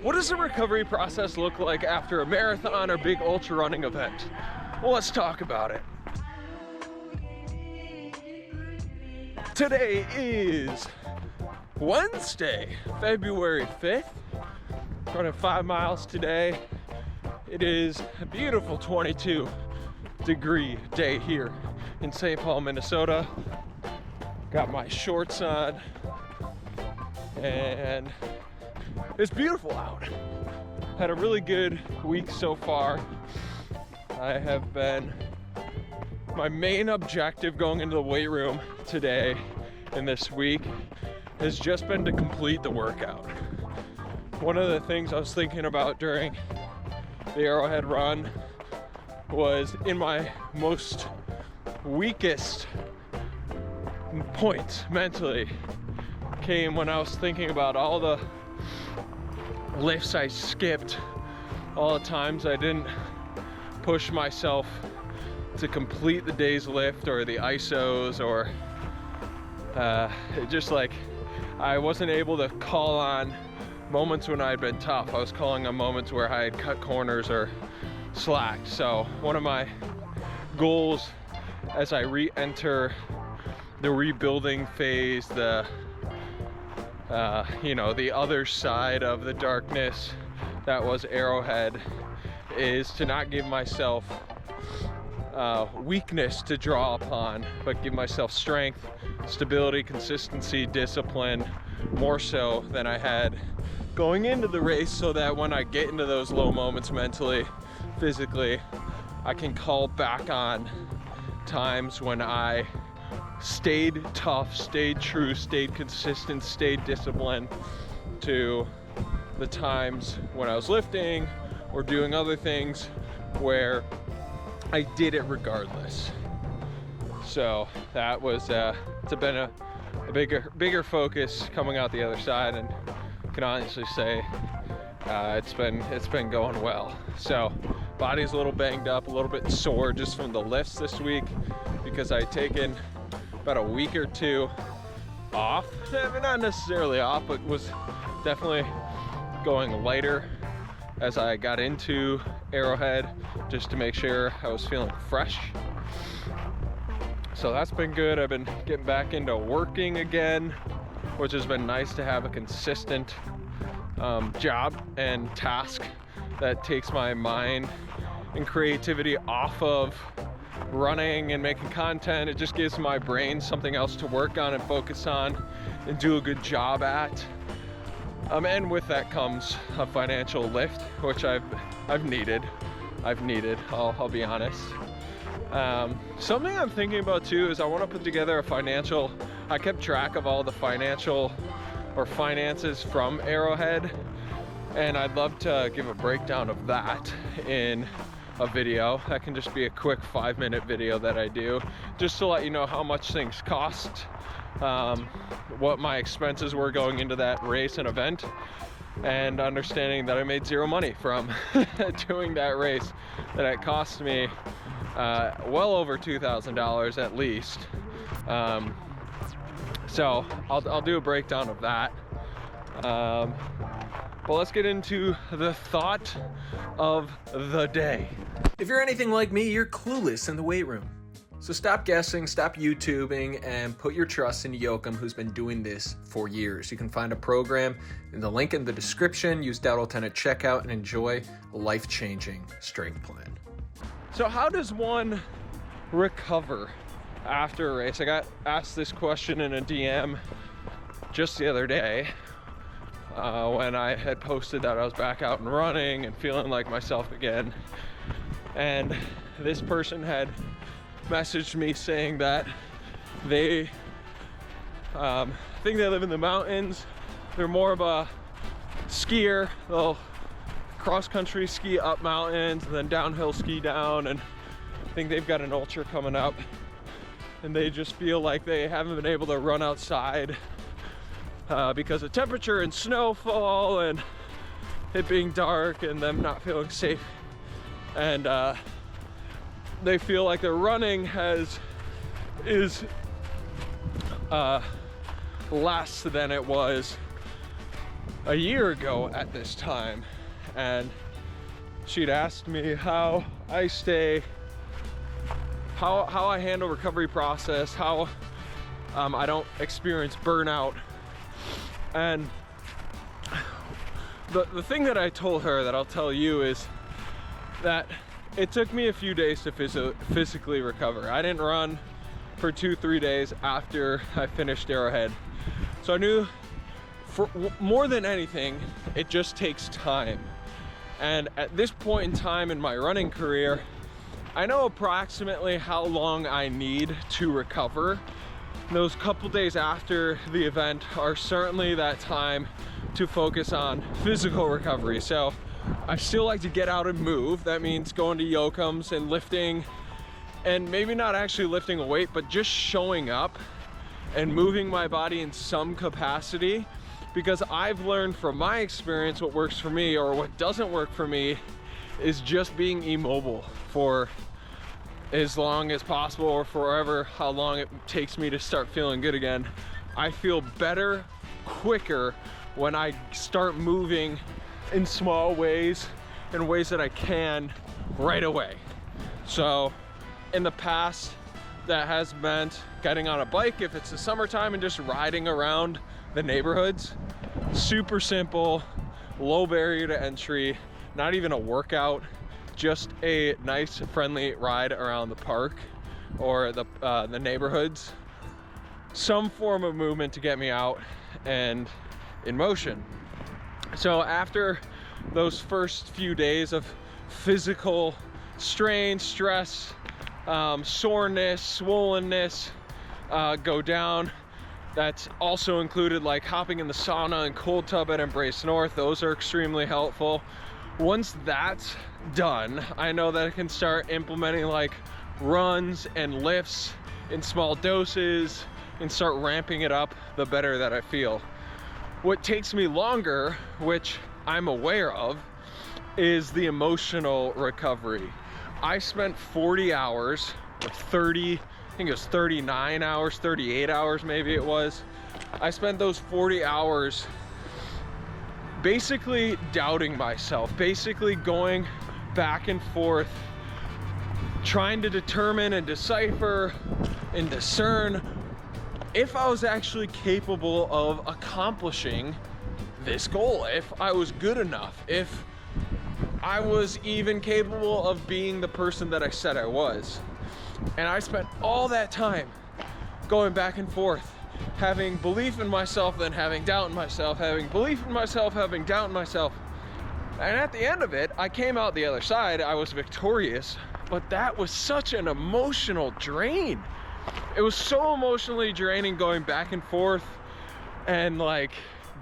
What does the recovery process look like after a marathon or big ultra running event? Well, let's talk about it. Today is Wednesday, February 5th. Running 5 miles today. It is a beautiful 22-degree day here in St. Paul, Minnesota. Got my shorts on and it's beautiful out. Had a really good week so far. My main objective going into the weight room today and this week has just been to complete the workout. One of the things I was thinking about during the Arrowhead run was in my most weakest points mentally came when I was thinking about all the lifts I skipped, all the times I didn't push myself to complete the day's lift or the ISOs, or just like I wasn't able to call on moments when I had been tough. I was calling on moments where I had cut corners or slacked. So one of my goals as I re-enter the rebuilding phase, the other side of the darkness that was Arrowhead, is to not give myself weakness to draw upon, but give myself strength, stability, consistency, discipline, more so than I had going into the race, so that when I get into those low moments mentally, physically, I can call back on times when I stayed tough, stayed true, stayed consistent, stayed disciplined, to the times when I was lifting or doing other things where I did it regardless. So that was it's been a bigger focus coming out the other side, and can honestly say it's been going well. So body's a little banged up, a little bit sore just from the lifts this week, because I'd taken about a week or two off. I mean, not necessarily off, but was definitely going lighter as I got into Arrowhead, just to make sure I was feeling fresh. So that's been good. I've been getting back into working again, which has been nice to have a consistent job and task that takes my mind and creativity off of running and making content. It just gives my brain something else to work on and focus on and do a good job at. And with that comes a financial lift, which I've needed. I'll be honest. Something I'm thinking about too is I want to put together I kept track of all the finances from Arrowhead, and I'd love to give a breakdown of that in a video. That can just be a quick 5-minute video that I do, just to let you know how much things cost, what my expenses were going into that race and event, and understanding that I made zero money from doing that race, that it cost me well over $2,000 at least. So I'll do a breakdown of that. But let's get into the thought of the day. If you're anything like me, you're clueless in the weight room. So stop guessing, stop YouTubing, and put your trust in Yoakum, who's been doing this for years. You can find a program in the link in the description. Use Dowdle10 at checkout and enjoy a life-changing strength plan. So how does one recover after a race? I got asked this question in a DM just the other day when I had posted that I was back out and running and feeling like myself again. And this person had messaged me saying that they think they live in the mountains. They're more of a skier. They'll cross-country ski up mountains and then downhill ski down, and I think they've got an ultra coming up, and they just feel like they haven't been able to run outside because of temperature and snowfall and it being dark and them not feeling safe. And they feel like their running is less than it was a year ago at this time, and she'd asked me how I stay, how I handle recovery process, how I don't experience burnout. And the thing that I told her that I'll tell you is that it took me a few days to physically recover. I didn't run for 2-3 days after I finished Arrowhead. So I knew for more than anything, it just takes time. And at this point in time in my running career, I know approximately how long I need to recover. Those couple days after the event are certainly that time to focus on physical recovery. So I still like to get out and move. That means going to Yokums and lifting, and maybe not actually lifting a weight, but just showing up and moving my body in some capacity, because I've learned from my experience what works for me or what doesn't work for me is just being immobile for as long as possible, or forever how long it takes me to start feeling good again. I feel better quicker when I start moving in small ways, in ways that I can right away. So in the past, that has meant getting on a bike if it's the summertime and just riding around the neighborhoods. Super simple, low barrier to entry, not even a workout, just a nice friendly ride around the park or the neighborhoods. Some form of movement to get me out and in motion. So after those first few days of physical strain, stress, soreness, swollenness go down. That's also included like hopping in the sauna and cold tub at Embrace North. Those are extremely helpful. Once that's done, I know that I can start implementing like runs and lifts in small doses and start ramping it up the better that I feel. What takes me longer, which I'm aware of, is the emotional recovery. I spent 40 hours, or 30, I think it was 39 hours, 38 hours maybe it was. I spent those 40 hours basically doubting myself, basically going back and forth, trying to determine and decipher and discern if I was actually capable of accomplishing this goal, if I was good enough, if I was even capable of being the person that I said I was. And I spent all that time going back and forth, having belief in myself, then having doubt in myself, having belief in myself, having doubt in myself. And at the end of it, I came out the other side, I was victorious, but that was such an emotional drain. It was so emotionally draining going back and forth and like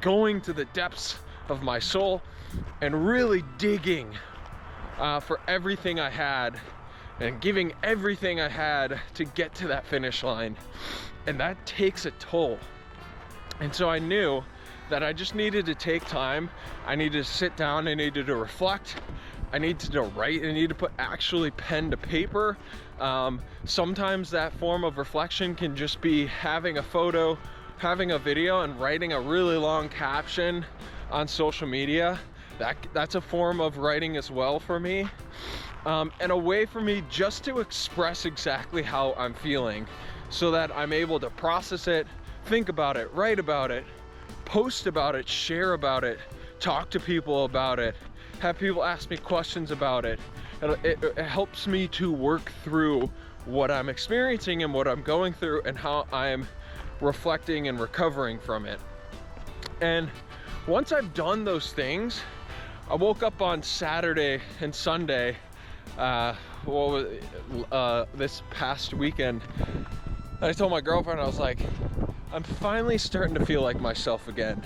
going to the depths of my soul and really digging for everything I had and giving everything I had to get to that finish line. And that takes a toll. And so I knew that I just needed to take time. I needed to sit down, I needed to reflect, I needed to write, I needed to put actually pen to paper. Sometimes that form of reflection can just be having a photo, having a video, and writing a really long caption on social media. That's a form of writing as well for me. And a way for me just to express exactly how I'm feeling so that I'm able to process it, think about it, write about it, post about it, share about it, talk to people about it, have people ask me questions about it. It helps me to work through what I'm experiencing and what I'm going through and how I'm reflecting and recovering from it. And once I've done those things, I woke up on Saturday and Sunday, this past weekend, and I told my girlfriend, I was like, I'm finally starting to feel like myself again.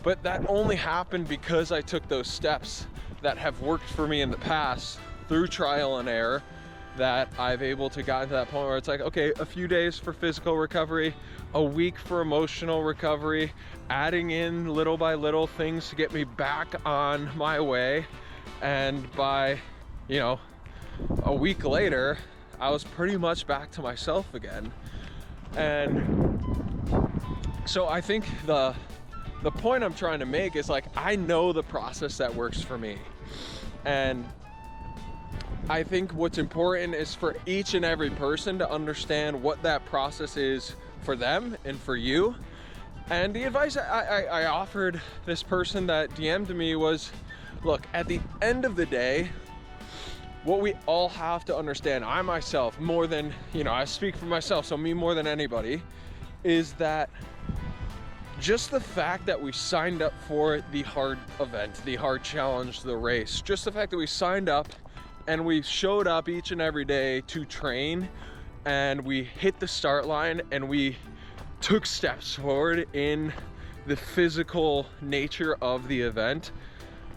But that only happened because I took those steps that have worked for me in the past through trial and error, that I've able to get to that point where it's like, okay, a few days for physical recovery, a week for emotional recovery, adding in little by little things to get me back on my way. And by, you know, a week later, I was pretty much back to myself again. And so I think the the point I'm trying to make is like, I know the process that works for me. And I think what's important is for each and every person to understand what that process is for them and for you. And the advice I offered this person that DM'd me was, look, at the end of the day, what we all have to understand, I myself, more than, you know, I speak for myself, so me more than anybody, is that just the fact that we signed up for the hard event, the hard challenge, the race, just the fact that we signed up and we showed up each and every day to train, and we hit the start line and we took steps forward in the physical nature of the event,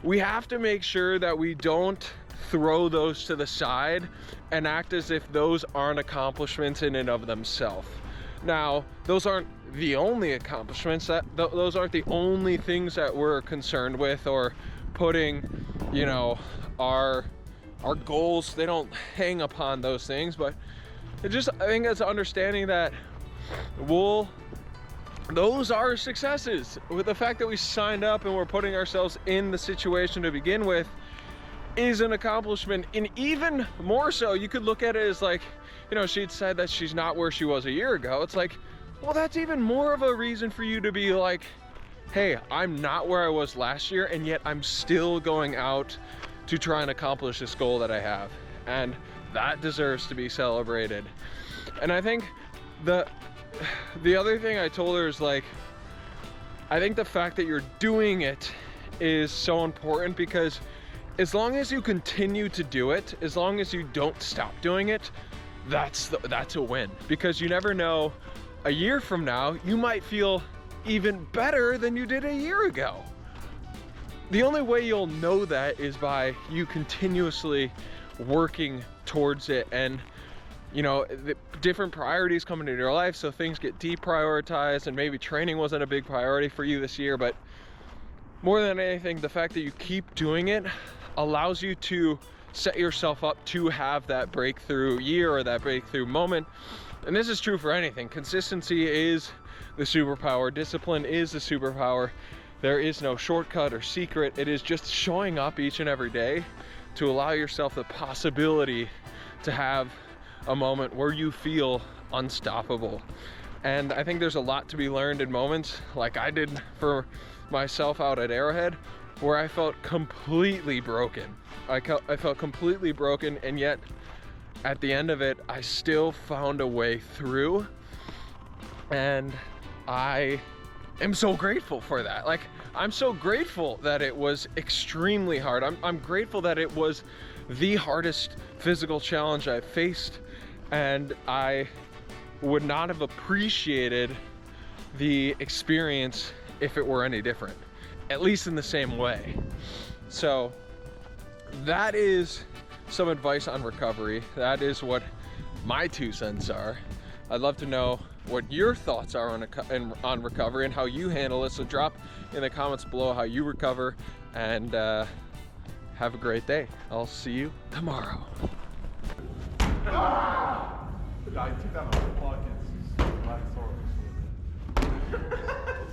we have to make sure that we don't throw those to the side and act as if those aren't accomplishments in and of themselves. Now, those aren't the only accomplishments, those aren't the only things that we're concerned with, or putting, you know, our goals, they don't hang upon those things, but I think it's understanding that those are successes. With the fact that we signed up and we're putting ourselves in the situation to begin with is an accomplishment. And even more so, you could look at it as like, you know, she'd said that she's not where she was a year ago. It's like, well, that's even more of a reason for you to be like, hey, I'm not where I was last year, and yet I'm still going out to try and accomplish this goal that I have. And that deserves to be celebrated. And I think the other thing I told her is like, I think the fact that you're doing it is so important, because as long as you continue to do it, as long as you don't stop doing it, that's a win. Because you never know, a year from now, you might feel even better than you did a year ago. The only way you'll know that is by you continuously working towards it. And you know, the different priorities come into your life, so things get deprioritized, and maybe training wasn't a big priority for you this year, but more than anything, the fact that you keep doing it allows you to set yourself up to have that breakthrough year or that breakthrough moment. And this is true for anything. Consistency is the superpower. Discipline is the superpower. There is no shortcut or secret. It is just showing up each and every day to allow yourself the possibility to have a moment where you feel unstoppable. And I think there's a lot to be learned in moments like I did for myself out at Arrowhead, where I felt completely broken. I felt completely broken, and yet at the end of it, I still found a way through. And I am so grateful for that. Like, I'm so grateful that it was extremely hard. I'm grateful that it was the hardest physical challenge I've faced, and I would not have appreciated the experience if it were any different, at least in the same way. So that is some advice on recovery. That is what my 2 cents are. I'd love to know what your thoughts are on recovery and how you handle it. So drop in the comments below how you recover, and have a great day. I'll see you tomorrow. I took that on the fucking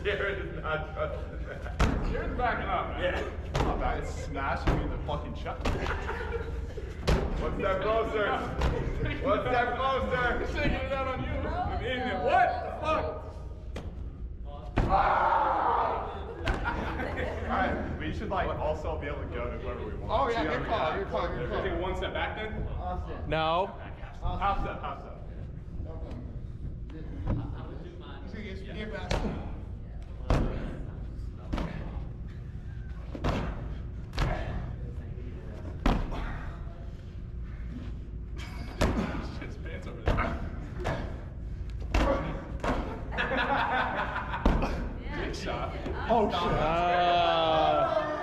Jared is not trusting that. Jared's backing up, man. Yeah. Not bad. It's smashing me in the fucking shut. One step closer. One step closer. He's shaking it out on you. I'm in it. What the fuck? Alright, we should like also be able to go to wherever we want. Oh yeah, good call, good call, good call. Take one step back then? No. Half step, half step. Get back. Shit's pants over there. Big shot. Oh shit.